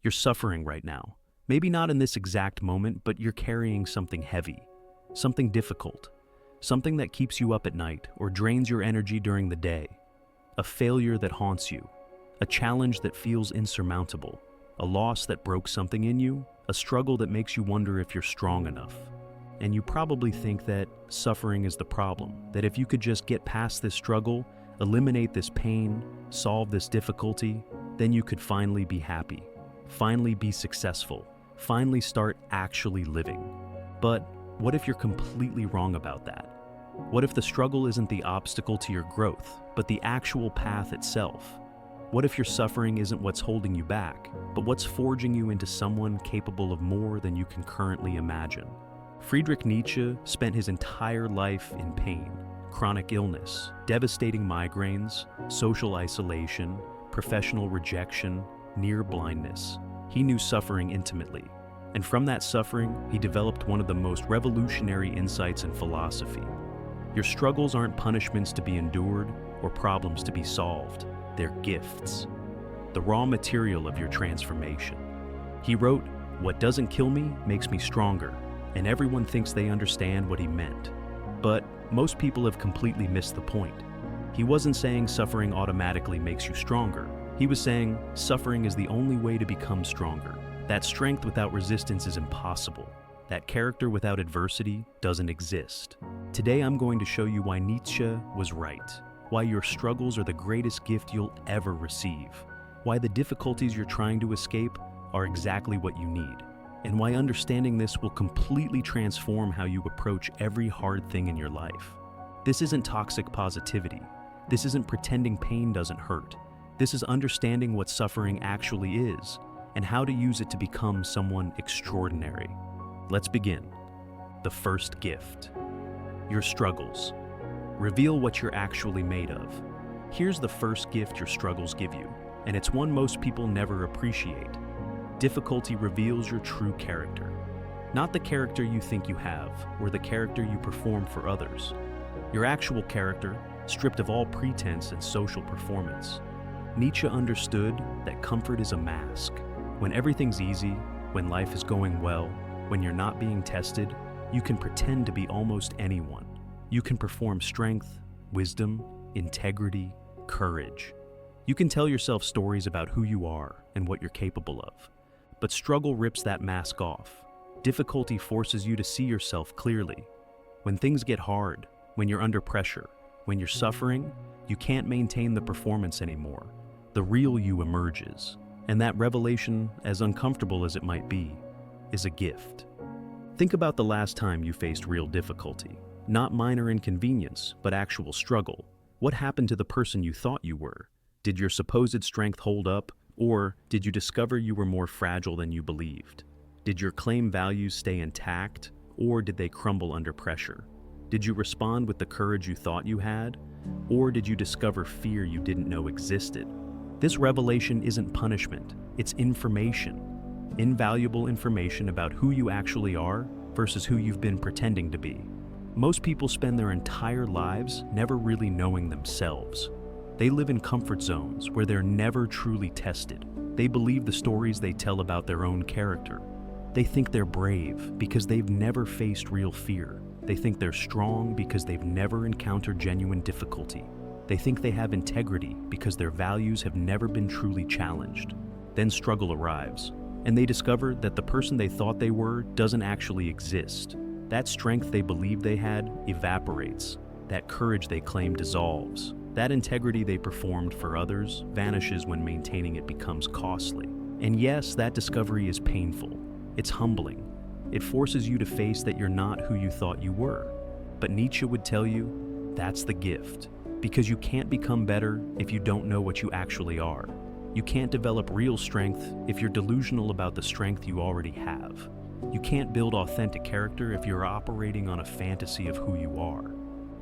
You're suffering right now. Maybe not in this exact moment, but you're carrying something heavy, something difficult, something that keeps you up at night or drains your energy during the day. A failure that haunts you, a challenge that feels insurmountable, a loss that broke something in you, a struggle that makes you wonder if you're strong enough. And you probably think that suffering is the problem, that if you could just get past this struggle, eliminate this pain, solve this difficulty, then you could finally be happy, finally be successful, finally start actually living. But what if you're completely wrong about that? What if the struggle isn't the obstacle to your growth, but the actual path itself? What if your suffering isn't what's holding you back, but what's forging you into someone capable of more than you can currently imagine? Friedrich Nietzsche spent his entire life in pain, chronic illness, devastating migraines, social isolation, professional rejection, near blindness. He knew suffering intimately, and from that suffering, he developed one of the most revolutionary insights in philosophy. Your struggles aren't punishments to be endured or problems to be solved. They're gifts, the raw material of your transformation. He wrote, "What doesn't kill me makes me stronger," and everyone thinks they understand what he meant. But most people have completely missed the point. He wasn't saying suffering automatically makes you stronger. He was saying suffering is the only way to become stronger. That strength without resistance is impossible. That character without adversity doesn't exist. Today I'm going to show you why Nietzsche was right, why your struggles are the greatest gift you'll ever receive, why the difficulties you're trying to escape are exactly what you need, and why understanding this will completely transform how you approach every hard thing in your life. This isn't toxic positivity. This isn't pretending pain doesn't hurt. This is understanding what suffering actually is and how to use it to become someone extraordinary. Let's begin. The first gift. Your struggles. Reveal what you're actually made of. Here's the first gift your struggles give you, and it's one most people never appreciate. Difficulty reveals your true character. Not the character you think you have, or the character you perform for others. Your actual character, stripped of all pretense and social performance. Nietzsche understood that comfort is a mask. When everything's easy, when life is going well, when you're not being tested, you can pretend to be almost anyone. You can perform strength, wisdom, integrity, courage. You can tell yourself stories about who you are and what you're capable of. But struggle rips that mask off. Difficulty forces you to see yourself clearly. When things get hard, when you're under pressure, when you're suffering, you can't maintain the performance anymore. The real you emerges. And that revelation, as uncomfortable as it might be, is a gift. Think about the last time you faced real difficulty. Not minor inconvenience, but actual struggle. What happened to the person you thought you were? Did your supposed strength hold up, or did you discover you were more fragile than you believed? Did your claimed values stay intact, or did they crumble under pressure? Did you respond with the courage you thought you had, or did you discover fear you didn't know existed? This revelation isn't punishment, it's information. Invaluable information about who you actually are versus who you've been pretending to be. Most people spend their entire lives never really knowing themselves. They live in comfort zones where they're never truly tested. They believe the stories they tell about their own character. They think they're brave because they've never faced real fear. They think they're strong because they've never encountered genuine difficulty. They think they have integrity because their values have never been truly challenged. Then struggle arrives, and they discover that the person they thought they were doesn't actually exist. That strength they believed they had evaporates. That courage they claimed dissolves. That integrity they performed for others vanishes when maintaining it becomes costly. And yes, that discovery is painful. It's humbling. It forces you to face that you're not who you thought you were. But Nietzsche would tell you, that's the gift. Because you can't become better if you don't know what you actually are. You can't develop real strength if you're delusional about the strength you already have. You can't build authentic character if you're operating on a fantasy of who you are.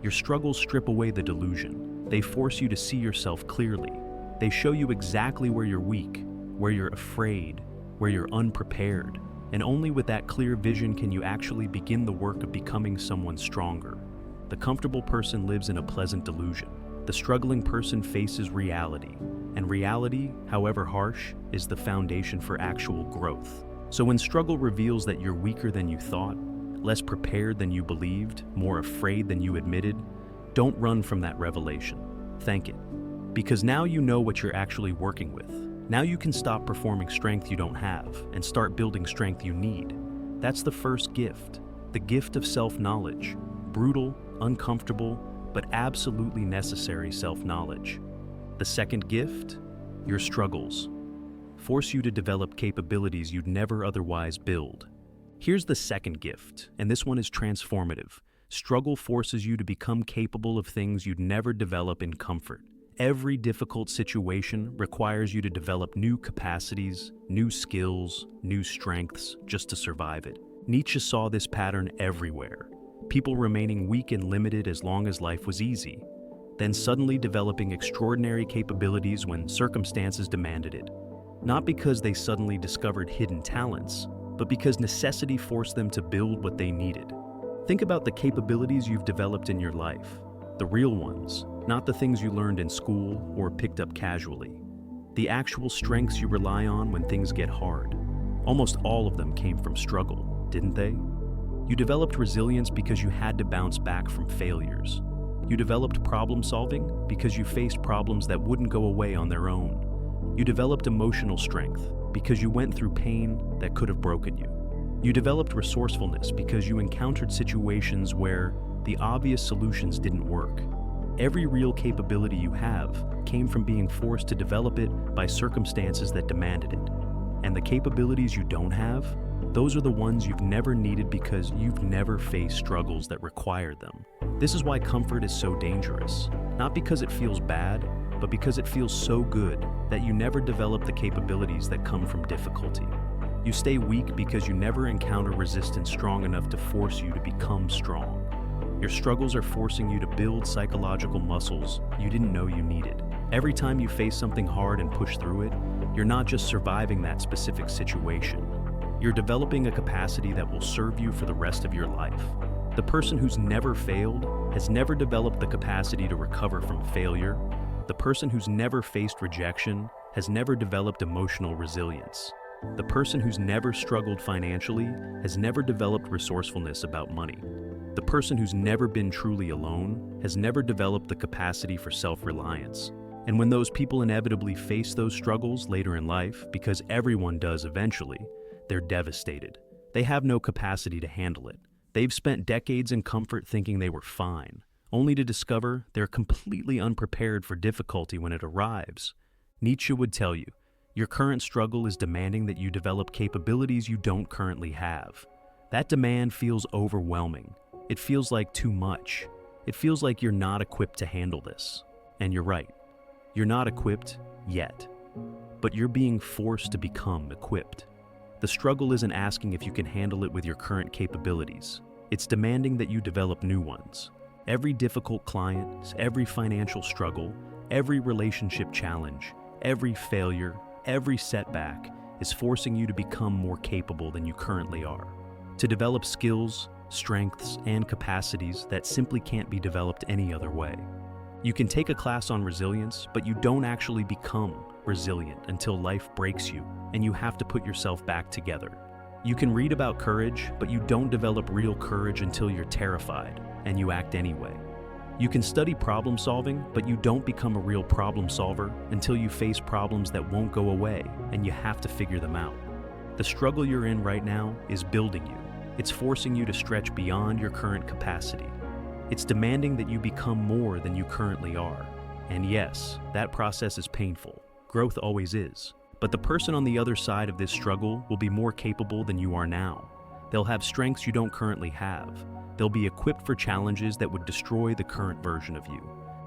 Your struggles strip away the delusion. They force you to see yourself clearly. They show you exactly where you're weak, where you're afraid, where you're unprepared. And only with that clear vision can you actually begin the work of becoming someone stronger. The comfortable person lives in a pleasant delusion. The struggling person faces reality. And reality, however harsh, is the foundation for actual growth. So when struggle reveals that you're weaker than you thought, less prepared than you believed, more afraid than you admitted, don't run from that revelation. Thank it. Because now you know what you're actually working with. Now you can stop performing strength you don't have and start building strength you need. That's the first gift, the gift of self-knowledge. Brutal, uncomfortable, but absolutely necessary self-knowledge. The second gift, your struggles, force you to develop capabilities you'd never otherwise build. Here's the second gift, and this one is transformative. Struggle forces you to become capable of things you'd never develop in comfort. Every difficult situation requires you to develop new capacities, new skills, new strengths just to survive it. Nietzsche saw this pattern everywhere. People remaining weak and limited as long as life was easy, then suddenly developing extraordinary capabilities when circumstances demanded it. Not because they suddenly discovered hidden talents, but because necessity forced them to build what they needed. Think about the capabilities you've developed in your life, the real ones, not the things you learned in school or picked up casually. The actual strengths you rely on when things get hard. Almost all of them came from struggle, didn't they? You developed resilience because you had to bounce back from failures. You developed problem solving because you faced problems that wouldn't go away on their own. You developed emotional strength because you went through pain that could have broken you. You developed resourcefulness because you encountered situations where the obvious solutions didn't work. Every real capability you have came from being forced to develop it by circumstances that demanded it. And the capabilities you don't have, those are the ones you've never needed because you've never faced struggles that require them. This is why comfort is so dangerous. Not because it feels bad, but because it feels so good that you never develop the capabilities that come from difficulty. You stay weak because you never encounter resistance strong enough to force you to become strong. Your struggles are forcing you to build psychological muscles you didn't know you needed. Every time you face something hard and push through it, you're not just surviving that specific situation. You're developing a capacity that will serve you for the rest of your life. The person who's never failed has never developed the capacity to recover from failure. The person who's never faced rejection has never developed emotional resilience. The person who's never struggled financially has never developed resourcefulness about money. The person who's never been truly alone has never developed the capacity for self-reliance. And when those people inevitably face those struggles later in life, because everyone does eventually, they're devastated. They have no capacity to handle it. They've spent decades in comfort thinking they were fine, only to discover they're completely unprepared for difficulty when it arrives. Nietzsche would tell you, your current struggle is demanding that you develop capabilities you don't currently have. That demand feels overwhelming. It feels like too much. It feels like you're not equipped to handle this. And you're right. You're not equipped yet. But you're being forced to become equipped. The struggle isn't asking if you can handle it with your current capabilities. It's demanding that you develop new ones. Every difficult client, every financial struggle, every relationship challenge, every failure, every setback is forcing you to become more capable than you currently are. To develop skills, strengths, and capacities that simply can't be developed any other way. You can take a class on resilience, but you don't actually become resilient until life breaks you and you have to put yourself back together. You can read about courage, but you don't develop real courage until you're terrified and you act anyway. You can study problem solving, but you don't become a real problem solver until you face problems that won't go away and you have to figure them out. The struggle you're in right now is building you. It's forcing you to stretch beyond your current capacity. It's demanding that you become more than you currently are. And yes, that process is painful. Growth always is. But the person on the other side of this struggle will be more capable than you are now. They'll have strengths you don't currently have. They'll be equipped for challenges that would destroy the current version of you.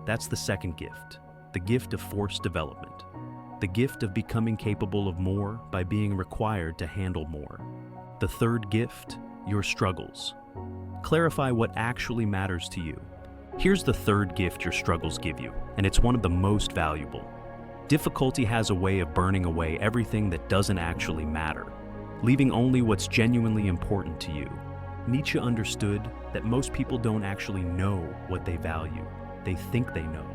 That's the second gift, the gift of forced development. The gift of becoming capable of more by being required to handle more. The third gift, your struggles. Clarify what actually matters to you. Here's the third gift your struggles give you, and it's one of the most valuable. Difficulty has a way of burning away everything that doesn't actually matter, leaving only what's genuinely important to you. Nietzsche understood that most people don't actually know what they value. They think they know.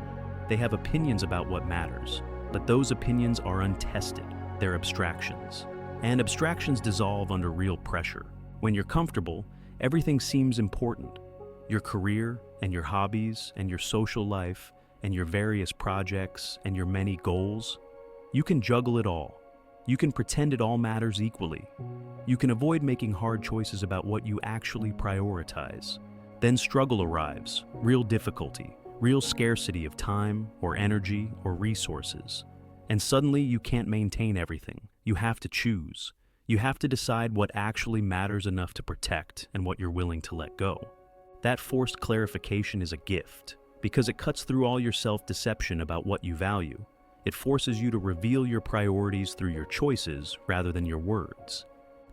They have opinions about what matters, but those opinions are untested. They're abstractions. And abstractions dissolve under real pressure. When you're comfortable, everything seems important. Your career and your hobbies and your social life and your various projects and your many goals. You can juggle it all. You can pretend it all matters equally. You can avoid making hard choices about what you actually prioritize. Then struggle arrives, real difficulty, real scarcity of time or energy or resources. And suddenly you can't maintain everything. You have to choose. You have to decide what actually matters enough to protect and what you're willing to let go. That forced clarification is a gift, because it cuts through all your self-deception about what you value. It forces you to reveal your priorities through your choices rather than your words.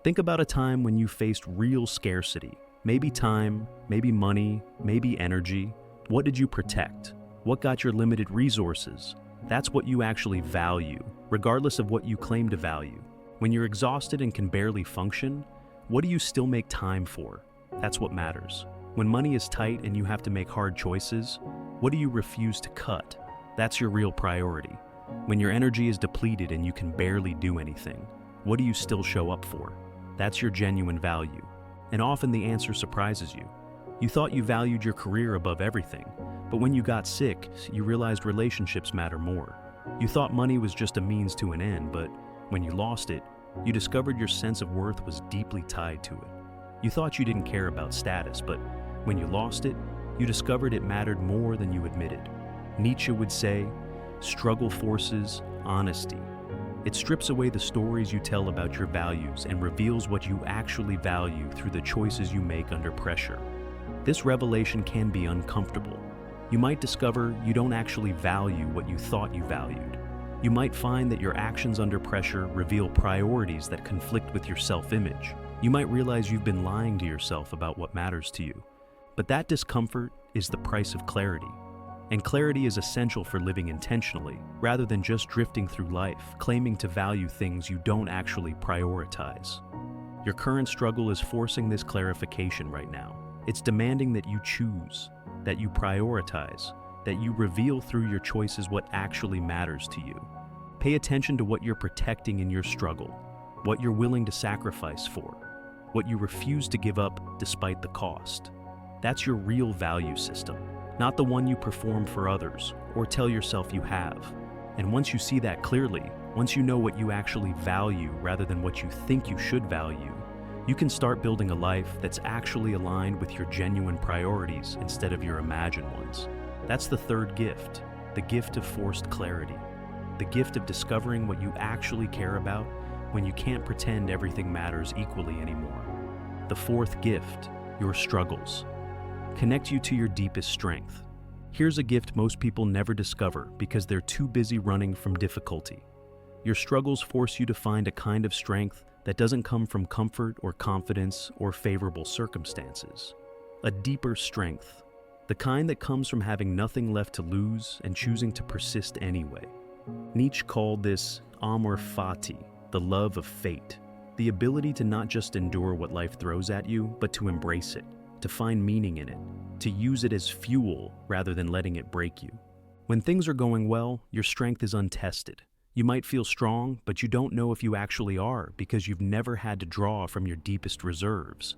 Think about a time when you faced real scarcity. Maybe time, maybe money, maybe energy. What did you protect? What got your limited resources? That's what you actually value, regardless of what you claim to value. When you're exhausted and can barely function, what do you still make time for? That's what matters. When money is tight and you have to make hard choices, what do you refuse to cut? That's your real priority. When your energy is depleted and you can barely do anything, what do you still show up for? That's your genuine value. And often the answer surprises you. You thought you valued your career above everything, but when you got sick, you realized relationships matter more. You thought money was just a means to an end, but when you lost it, you discovered your sense of worth was deeply tied to it. You thought you didn't care about status, but when you lost it, you discovered it mattered more than you admitted. Nietzsche would say, struggle forces honesty. It strips away the stories you tell about your values and reveals what you actually value through the choices you make under pressure. This revelation can be uncomfortable. You might discover you don't actually value what you thought you valued. You might find that your actions under pressure reveal priorities that conflict with your self-image. You might realize you've been lying to yourself about what matters to you. But that discomfort is the price of clarity. And clarity is essential for living intentionally, rather than just drifting through life, claiming to value things you don't actually prioritize. Your current struggle is forcing this clarification right now. It's demanding that you choose, that you prioritize, that you reveal through your choices what actually matters to you. Pay attention to what you're protecting in your struggle, what you're willing to sacrifice for, what you refuse to give up despite the cost. That's your real value system, not the one you perform for others or tell yourself you have. And once you see that clearly, once you know what you actually value rather than what you think you should value, you can start building a life that's actually aligned with your genuine priorities instead of your imagined ones. That's the third gift, the gift of forced clarity, the gift of discovering what you actually care about when you can't pretend everything matters equally anymore. The fourth gift, your struggles, connect you to your deepest strength. Here's a gift most people never discover because they're too busy running from difficulty. Your struggles force you to find a kind of strength that doesn't come from comfort or confidence or favorable circumstances. A deeper strength, the kind that comes from having nothing left to lose and choosing to persist anyway. Nietzsche called this amor fati, the love of fate, the ability to not just endure what life throws at you, but to embrace it, to find meaning in it, to use it as fuel rather than letting it break you. When things are going well, your strength is untested. You might feel strong, but you don't know if you actually are because you've never had to draw from your deepest reserves.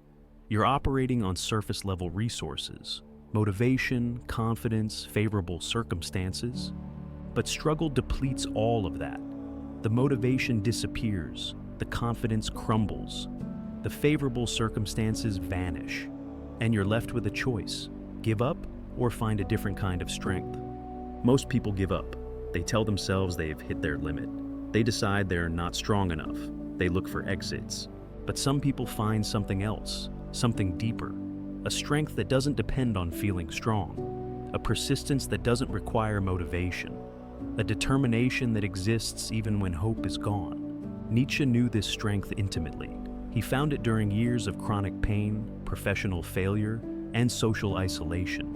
You're operating on surface-level resources, motivation, confidence, favorable circumstances. But struggle depletes all of that. The motivation disappears, the confidence crumbles, the favorable circumstances vanish, and you're left with a choice: give up or find a different kind of strength. Most people give up. They tell themselves they have hit their limit. They decide they're not strong enough. They look for exits. But some people find something else, something deeper, a strength that doesn't depend on feeling strong, a persistence that doesn't require motivation, a determination that exists even when hope is gone. Nietzsche knew this strength intimately. He found it during years of chronic pain, professional failure, and social isolation.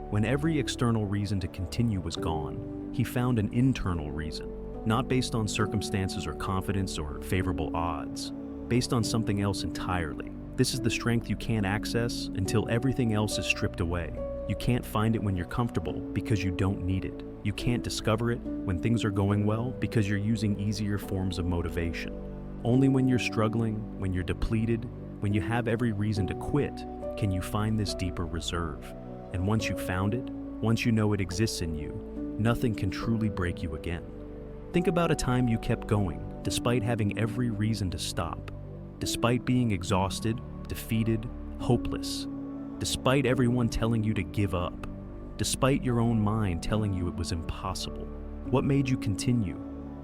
When every external reason to continue was gone, he found an internal reason, not based on circumstances or confidence or favorable odds, based on something else entirely. This is the strength you can't access until everything else is stripped away. You can't find it when you're comfortable because you don't need it. You can't discover it when things are going well because you're using easier forms of motivation. Only when you're struggling, when you're depleted, when you have every reason to quit, can you find this deeper reserve. And once you've found it, once you know it exists in you, nothing can truly break you again. Think about a time you kept going, despite having every reason to stop, despite being exhausted, defeated, hopeless, despite everyone telling you to give up, despite your own mind telling you it was impossible. What made you continue?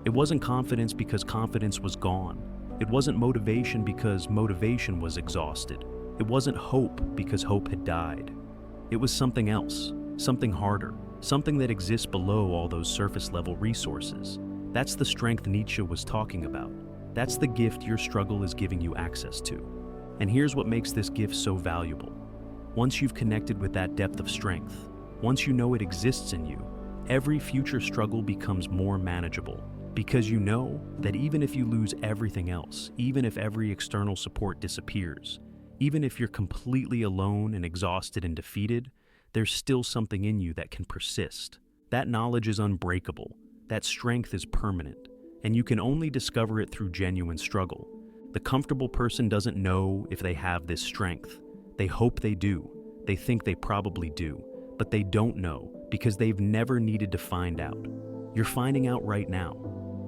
It wasn't confidence because confidence was gone. It wasn't motivation because motivation was exhausted. It wasn't hope because hope had died. It was something else, something harder, something that exists below all those surface-level resources. That's the strength Nietzsche was talking about. That's the gift your struggle is giving you access to. And here's what makes this gift so valuable. Once you've connected with that depth of strength, once you know it exists in you, every future struggle becomes more manageable, because you know that even if you lose everything else, even if every external support disappears, even if you're completely alone and exhausted and defeated, there's still something in you that can persist. That knowledge is unbreakable, that strength is permanent, and you can only discover it through genuine struggle. The comfortable person doesn't know if they have this strength. They hope they do, they think they probably do, but they don't know because they've never needed to find out. You're finding out right now.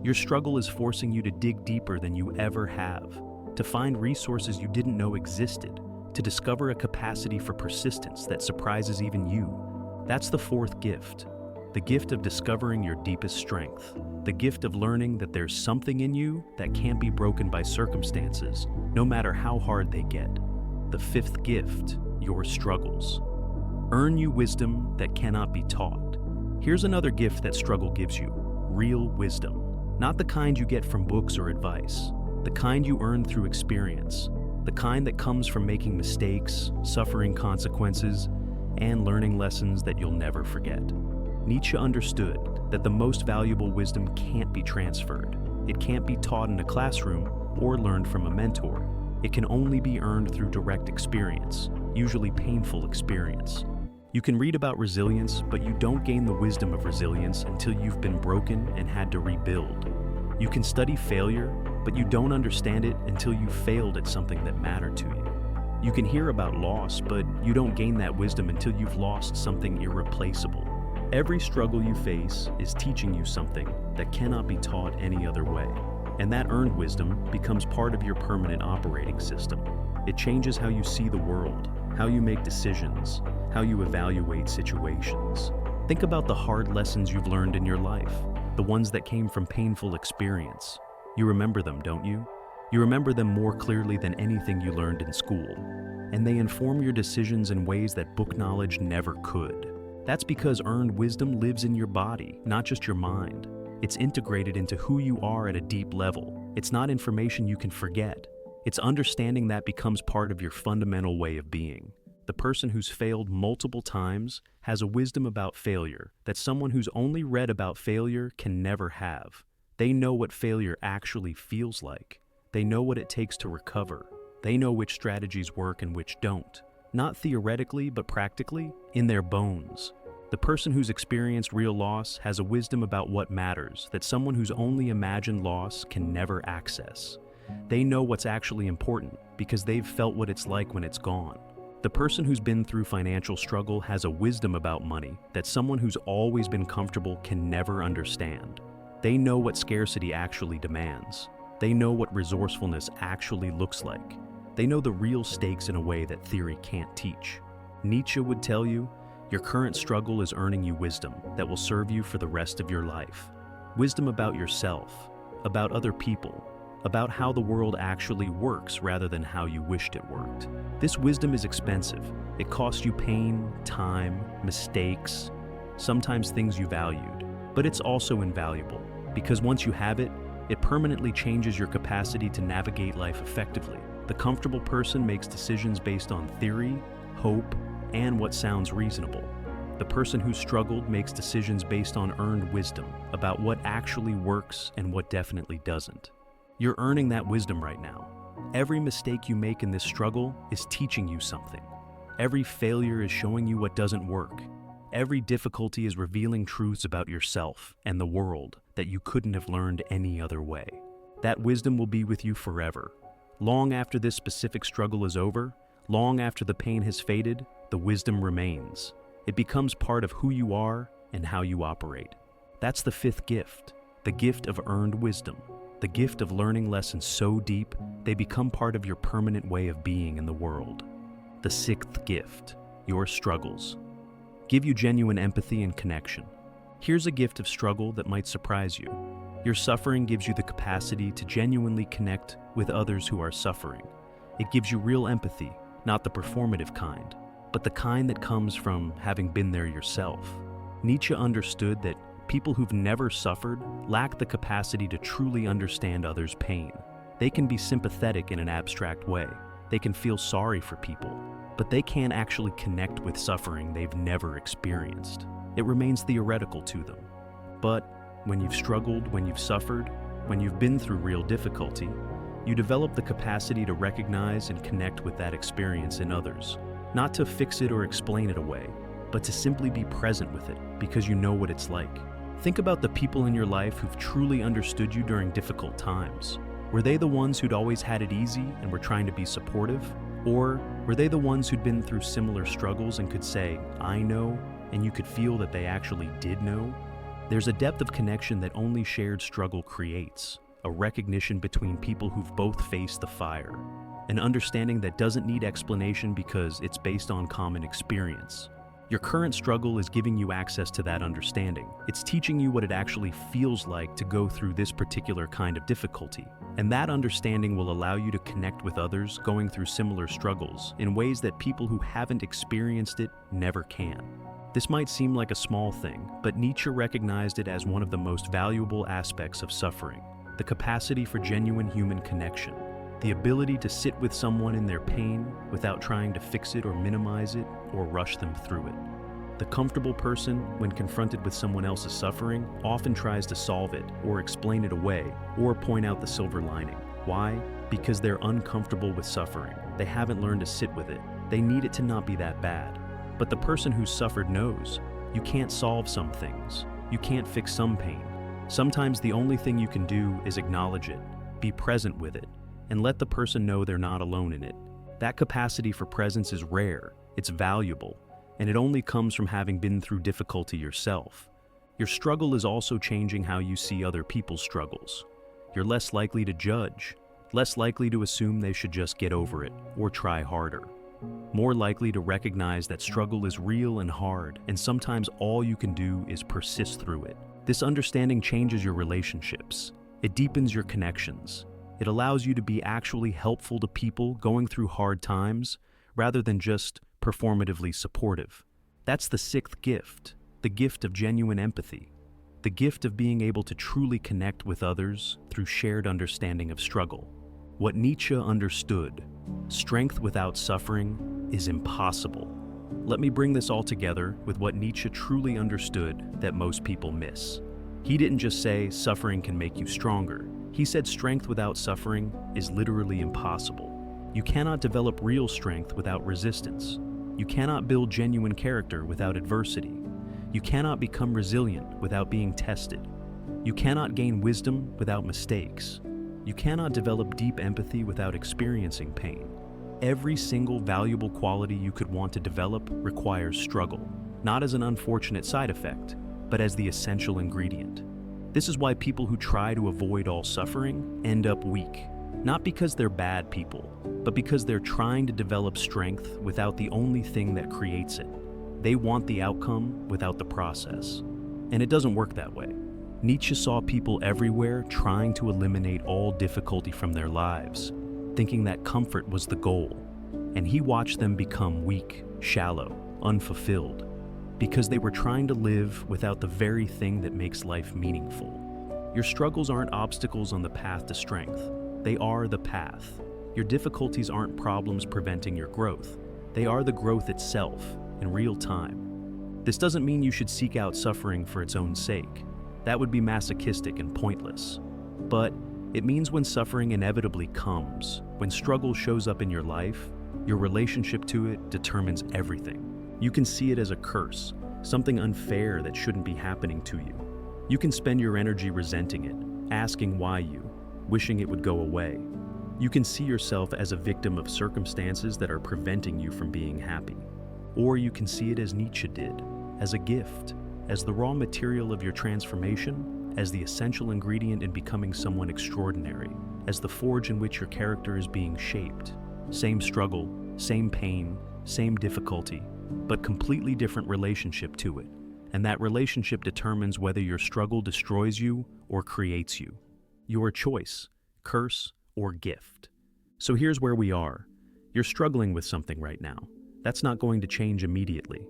Your struggle is forcing you to dig deeper than you ever have, to find resources you didn't know existed, to discover a capacity for persistence that surprises even you. That's the fourth gift, the gift of discovering your deepest strength, the gift of learning that there's something in you that can't be broken by circumstances, no matter how hard they get. The fifth gift, your struggles. Earn you wisdom that cannot be taught. Here's another gift that struggle gives you, real wisdom. Not the kind you get from books or advice, the kind you earn through experience, the kind that comes from making mistakes, suffering consequences, and learning lessons that you'll never forget. Nietzsche understood that the most valuable wisdom can't be transferred. It can't be taught in a classroom or learned from a mentor. It can only be earned through direct experience, usually painful experience. You can read about resilience, but you don't gain the wisdom of resilience until you've been broken and had to rebuild. You can study failure, but you don't understand it until you've failed at something that mattered to you. You can hear about loss, but you don't gain that wisdom until you've lost something irreplaceable. Every struggle you face is teaching you something that cannot be taught any other way. And that earned wisdom becomes part of your permanent operating system. It changes how you see the world, how you make decisions, how you evaluate situations. Think about the hard lessons you've learned in your life, the ones that came from painful experience. You remember them, don't you? You remember them more clearly than anything you learned in school. And they inform your decisions in ways that book knowledge never could. That's because earned wisdom lives in your body, not just your mind. It's integrated into who you are at a deep level. It's not information you can forget. It's understanding that becomes part of your fundamental way of being. The person who's failed multiple times has a wisdom about failure that someone who's only read about failure can never have. They know what failure actually feels like. They know what it takes to recover. They know which strategies work and which don't. Not theoretically, but practically, in their bones. The person who's experienced real loss has a wisdom about what matters that someone who's only imagined loss can never access. They know what's actually important because they've felt what it's like when it's gone. The person who's been through financial struggle has a wisdom about money that someone who's always been comfortable can never understand. They know what scarcity actually demands. They know what resourcefulness actually looks like. They know the real stakes in a way that theory can't teach. Nietzsche would tell you, your current struggle is earning you wisdom that will serve you for the rest of your life. Wisdom about yourself, about other people, about how the world actually works rather than how you wished it worked. This wisdom is expensive. It costs you pain, time, mistakes, sometimes things you valued. But it's also invaluable, because once you have it, it permanently changes your capacity to navigate life effectively. The comfortable person makes decisions based on theory, hope, and what sounds reasonable. The person who struggled makes decisions based on earned wisdom about what actually works and what definitely doesn't. You're earning that wisdom right now. Every mistake you make in this struggle is teaching you something. Every failure is showing you what doesn't work. Every difficulty is revealing truths about yourself and the world that you couldn't have learned any other way. That wisdom will be with you forever. Long after this specific struggle is over, long after the pain has faded, the wisdom remains. It becomes part of who you are and how you operate. That's the fifth gift, the gift of earned wisdom, the gift of learning lessons so deep they become part of your permanent way of being in the world. The sixth gift, your struggles, give you genuine empathy and connection. Here's a gift of struggle that might surprise you. Your suffering gives you the capacity to genuinely connect with others who are suffering. It gives you real empathy, not the performative kind, but the kind that comes from having been there yourself. Nietzsche understood that people who've never suffered lack the capacity to truly understand others' pain. They can be sympathetic in an abstract way. They can feel sorry for people, but they can't actually connect with suffering they've never experienced. It remains theoretical to them. But when you've struggled, when you've suffered, when you've been through real difficulty, you develop the capacity to recognize and connect with that experience in others. Not to fix it or explain it away, but to simply be present with it because you know what it's like. Think about the people in your life who've truly understood you during difficult times. Were they the ones who'd always had it easy and were trying to be supportive? Or were they the ones who'd been through similar struggles and could say, "I know," and you could feel that they actually did know? There's a depth of connection that only shared struggle creates, a recognition between people who've both faced the fire, an understanding that doesn't need explanation because it's based on common experience. Your current struggle is giving you access to that understanding. It's teaching you what it actually feels like to go through this particular kind of difficulty. And that understanding will allow you to connect with others going through similar struggles in ways that people who haven't experienced it never can. This might seem like a small thing, but Nietzsche recognized it as one of the most valuable aspects of suffering, the capacity for genuine human connection, the ability to sit with someone in their pain without trying to fix it or minimize it or rush them through it. The comfortable person, when confronted with someone else's suffering, often tries to solve it or explain it away or point out the silver lining. Why? Because they're uncomfortable with suffering. They haven't learned to sit with it. They need it to not be that bad. But the person who's suffered knows you can't solve some things. You can't fix some pain. Sometimes the only thing you can do is acknowledge it, be present with it, and let the person know they're not alone in it. That capacity for presence is rare, it's valuable, and it only comes from having been through difficulty yourself. Your struggle is also changing how you see other people's struggles. You're less likely to judge, less likely to assume they should just get over it or try harder. More likely to recognize that struggle is real and hard, and sometimes all you can do is persist through it. This understanding changes your relationships. It deepens your connections. It allows you to be actually helpful to people going through hard times rather than just performatively supportive. That's the sixth gift, the gift of genuine empathy, the gift of being able to truly connect with others through shared understanding of struggle. What Nietzsche understood, strength without suffering is impossible. Let me bring this all together with what Nietzsche truly understood that most people miss. He didn't just say suffering can make you stronger. He said strength without suffering is literally impossible. You cannot develop real strength without resistance. You cannot build genuine character without adversity. You cannot become resilient without being tested. You cannot gain wisdom without mistakes. You cannot develop deep empathy without experiencing pain. Every single valuable quality you could want to develop requires struggle, not as an unfortunate side effect, but as the essential ingredient. This is why people who try to avoid all suffering end up weak, not because they're bad people, but because they're trying to develop strength without the only thing that creates it. They want the outcome without the process. And it doesn't work that way. Nietzsche saw people everywhere trying to eliminate all difficulty from their lives, thinking that comfort was the goal, and he watched them become weak, shallow, unfulfilled, because they were trying to live without the very thing that makes life meaningful. Your struggles aren't obstacles on the path to strength. They are the path. Your difficulties aren't problems preventing your growth. They are the growth itself, in real time. This doesn't mean you should seek out suffering for its own sake. That would be masochistic and pointless. But it means when suffering inevitably comes, when struggle shows up in your life, your relationship to it determines everything. You can see it as a curse, something unfair that shouldn't be happening to you. You can spend your energy resenting it, asking why you, wishing it would go away. You can see yourself as a victim of circumstances that are preventing you from being happy. Or you can see it as Nietzsche did, as a gift, as the raw material of your transformation, as the essential ingredient in becoming someone extraordinary, as the forge in which your character is being shaped. Same struggle, same pain, same difficulty, but completely different relationship to it. And that relationship determines whether your struggle destroys you or creates you. Your choice, curse or gift. So here's where we are. You're struggling with something right now. That's not going to change immediately.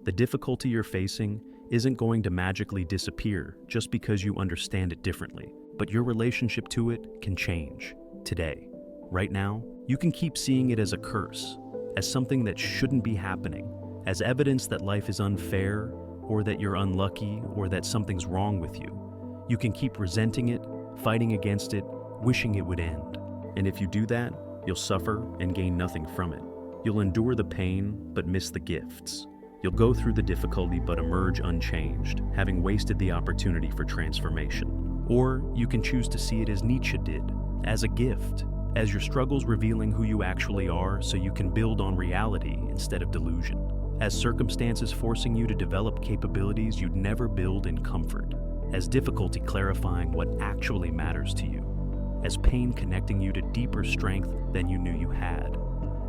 The difficulty you're facing isn't going to magically disappear just because you understand it differently. But your relationship to it can change today. Right now, you can keep seeing it as a curse, as something that shouldn't be happening, as evidence that life is unfair, or that you're unlucky, or that something's wrong with you. You can keep resenting it, fighting against it, wishing it would end. And if you do that, you'll suffer and gain nothing from it. You'll endure the pain, but miss the gifts. You'll go through the difficulty, but emerge unchanged, having wasted the opportunity for transformation. Or you can choose to see it as Nietzsche did, as a gift, as your struggles revealing who you actually are so you can build on reality instead of delusion. As circumstances forcing you to develop capabilities you'd never build in comfort. As difficulty clarifying what actually matters to you. As pain connecting you to deeper strength than you knew you had.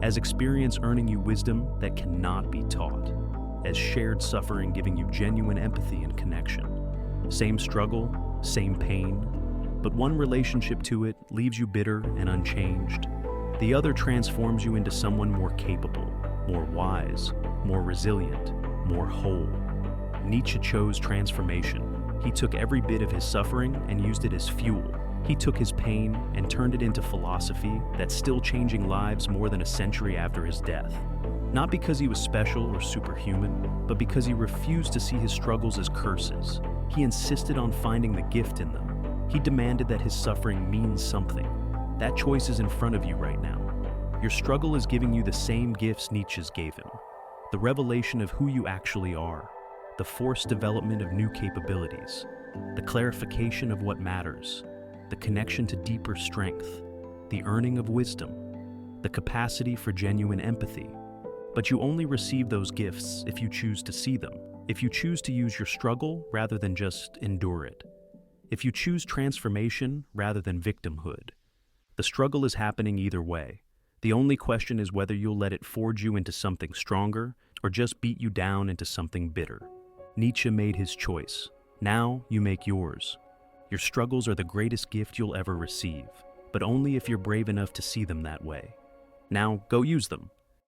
As experience earning you wisdom that cannot be taught. As shared suffering giving you genuine empathy and connection. Same struggle, same pain, but one relationship to it leaves you bitter and unchanged. The other transforms you into someone more capable, more wise, more resilient, more whole. Nietzsche chose transformation. He took every bit of his suffering and used it as fuel. He took his pain and turned it into philosophy that's still changing lives more than a century after his death. Not because he was special or superhuman, but because he refused to see his struggles as curses. He insisted on finding the gift in them. He demanded that his suffering means something. That choice is in front of you right now. Your struggle is giving you the same gifts Nietzsche's gave him. The revelation of who you actually are. The forced development of new capabilities. The clarification of what matters. The connection to deeper strength. The earning of wisdom. The capacity for genuine empathy. But you only receive those gifts if you choose to see them. If you choose to use your struggle rather than just endure it. If you choose transformation rather than victimhood. The struggle is happening either way. The only question is whether you'll let it forge you into something stronger or just beat you down into something bitter. Nietzsche made his choice. Now you make yours. Your struggles are the greatest gift you'll ever receive, but only if you're brave enough to see them that way. Now go use them.